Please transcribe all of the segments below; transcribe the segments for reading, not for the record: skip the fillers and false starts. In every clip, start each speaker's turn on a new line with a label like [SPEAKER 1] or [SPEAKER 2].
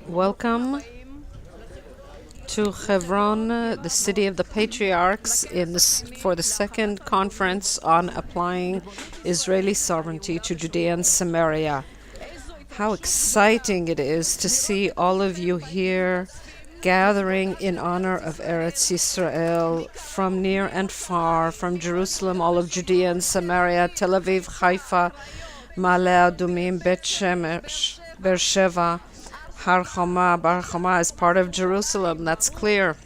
[SPEAKER 1] Welcome to Hebron, the city of the Patriarchs, for the second conference on applying Israeli sovereignty to Judea and Samaria. How exciting it is to see all of you here gathering in honor of Eretz Yisrael from near and far, from Jerusalem, all of Judea and Samaria, Tel Aviv, Haifa, Ma'ale Adumim, Bet Shemesh, Beersheba, Har Choma, Bar Choma is part of Jerusalem, that's clear.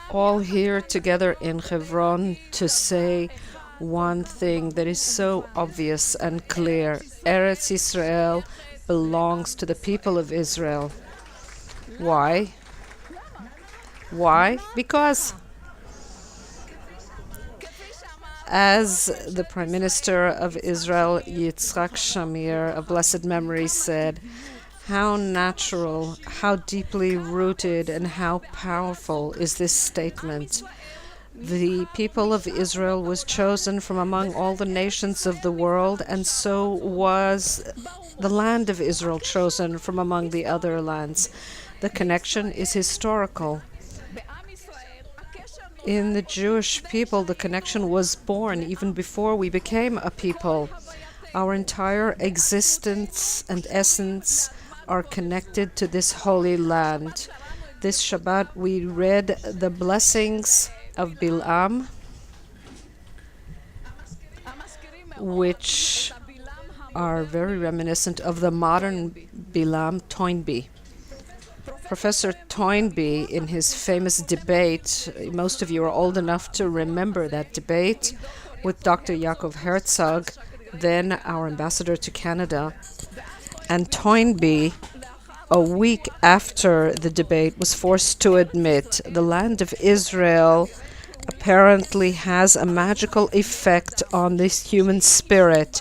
[SPEAKER 1] All here together in Hebron to say one thing that is so obvious and clear. Eretz Yisrael belongs to the people of Israel. Why? Why? Because as the Prime Minister of Israel, Yitzhak Shamir, of blessed memory, said, how natural, how deeply rooted, and how powerful is this statement. The people of Israel was chosen from among all the nations of the world, and so was the land of Israel chosen from among the other lands. The connection is historical. In the Jewish people, the connection was born even before we became a people. Our entire existence and essence are connected to this holy land. This Shabbat we read the blessings of Bilam, which are very reminiscent of the modern Bilam Toynbee. Professor Toynbee, in his famous debate, most of you are old enough to remember that debate with Dr. Yaakov Herzog, then our ambassador to Canada. And Toynbee, a week after the debate, was forced to admit the land of Israel apparently has a magical effect on this human spirit,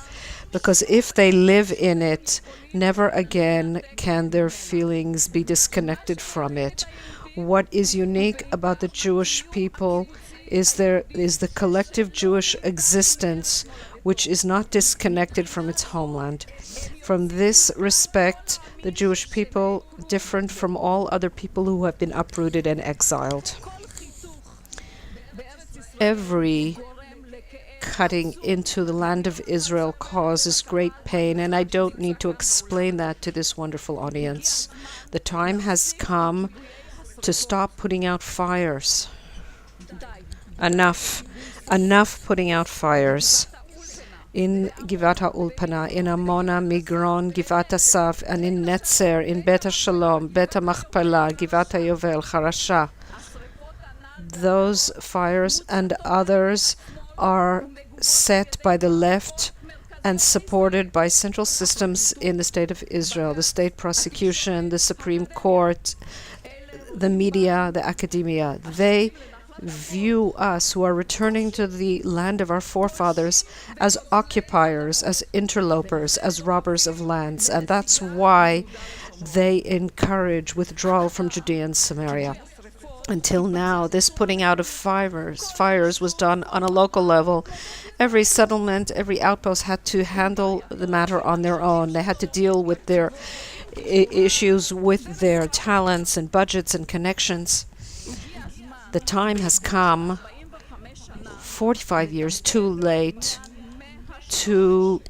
[SPEAKER 1] because if they live in it, never again can their feelings be disconnected from it. What is unique about the Jewish people is the collective Jewish existence, which is not disconnected from its homeland. From this respect, the Jewish people different from all other people who have been uprooted and exiled. Every cutting into the land of Israel causes great pain, and I don't need to explain that to this wonderful audience. The time has come to stop putting out fires. Enough putting out fires. In Givat HaUlpana, in Amona, Migron, Givat Asaf, and in Netzer, in Bet HaShalom, Bet Machpela, Givat HaYovel, Charasha. Those fires and others are set by the left and supported by central systems in the state of Israel, the state prosecution, the Supreme Court, the media, the academia. They view us, who are returning to the land of our forefathers, as occupiers, as interlopers, as robbers of lands, and that's why they encourage withdrawal from Judea and Samaria. Until now, this putting out of fires was done on a local level. Every settlement, every outpost had to handle the matter on their own. They had to deal with their issues with their talents and budgets and connections. The time has come, 45 years too late, to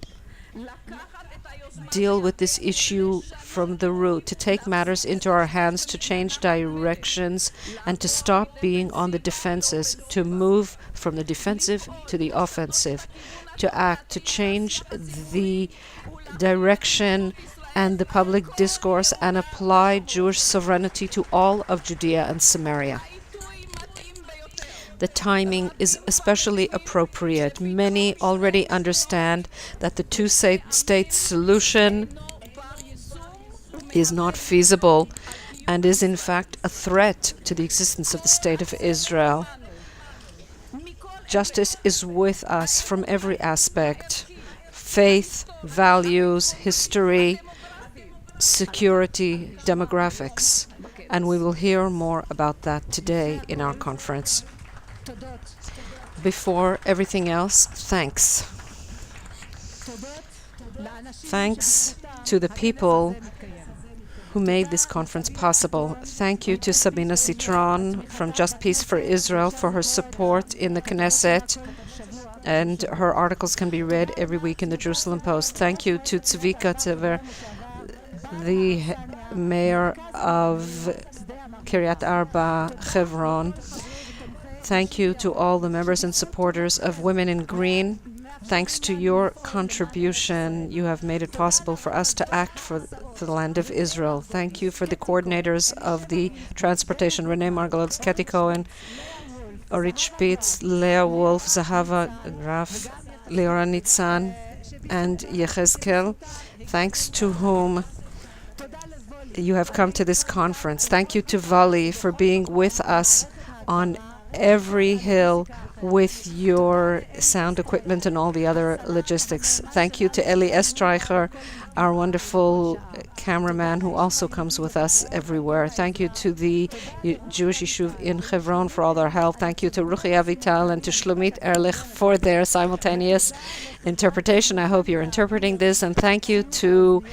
[SPEAKER 1] deal with this issue from the root, to take matters into our hands, to change directions, and to stop being on the defenses, to move from the defensive to the offensive, to act, to change the direction and the public discourse and apply Jewish sovereignty to all of Judea and Samaria. The timing is especially appropriate. Many already understand that the two-state solution is not feasible and is in fact a threat to the existence of the state of Israel. Justice is with us from every aspect: faith, values, history, security, demographics, and we will hear more about that today in our conference. Before everything else, thanks. Thanks to the people who made this conference possible. Thank you to Sabina Citron from Just Peace for Israel for her support in the Knesset, and her articles can be read every week in the Jerusalem Post. Thank you to Yehudit Katsover, the mayor of Kiryat Arba, Hebron. Thank you to all the members and supporters of Women in Green. Thanks to your contribution, you have made it possible for us to act for the land of Israel. Thank you for the coordinators of the transportation, Renee Margolds, Kathy Cohen, Orit Spitz, Leah Wolf, Zahava Graf, Leora Nitzan, and Yechezkel, thanks to whom you have come to this conference. Thank you to Vali for being with us on every hill with your sound equipment and all the other logistics. Thank you to Eli Estreicher, our wonderful cameraman who also comes with us everywhere. Thank you to the Jewish Yishuv in Hebron for all their help. Thank you to Ruchi Avital and to Shlomit Ehrlich for their simultaneous interpretation. I hope you're interpreting this. And thank you to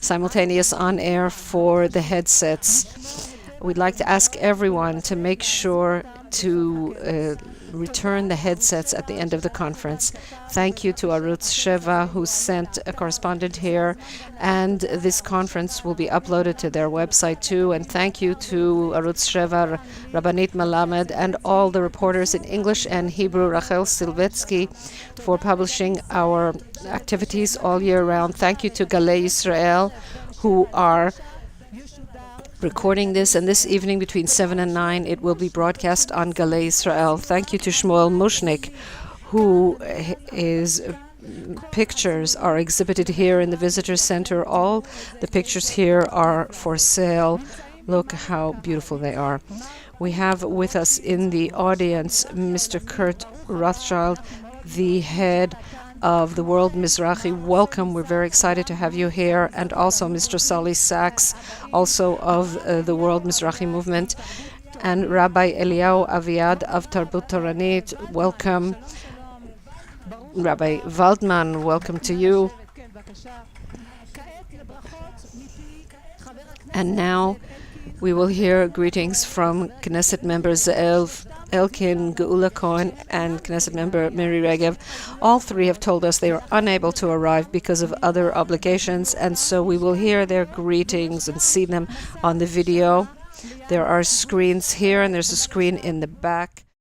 [SPEAKER 1] Simultaneous On Air for the headsets. We'd like to ask everyone to make sure to return the headsets at the end of the conference. Thank you to Arutz Sheva, who sent a correspondent here, and this conference will be uploaded to their website too. And thank you to Arutz Sheva, Rabbanit Malamed, and all the reporters in English and Hebrew, Rachel Silvetsky, for publishing our activities all year round. Thank you to Galei Yisrael, who are recording this, and this evening between 7 and 9 it will be broadcast on Galei Israel. Thank you to Shmuel Mushnik, who his pictures are exhibited here in the visitor center. All the pictures here are for sale. Look how beautiful they are. We have with us in the audience Mr. Kurt Rothschild, the head of the World Mizrahi. Welcome, we're very excited to have you here. And also Mr. Sally Sachs, also of the World Mizrahi movement. And Rabbi Eliyahu Aviad of Tarbut Toranit, welcome. Rabbi Waldman, welcome to you. And now we will hear greetings from Knesset members Ze'ev Elkin, Geula Cohen, and Knesset member Miri Regev. All three have told us they are unable to arrive because of other obligations, and so we will hear their greetings and see them on the video. There are screens here, and there's a screen in the back.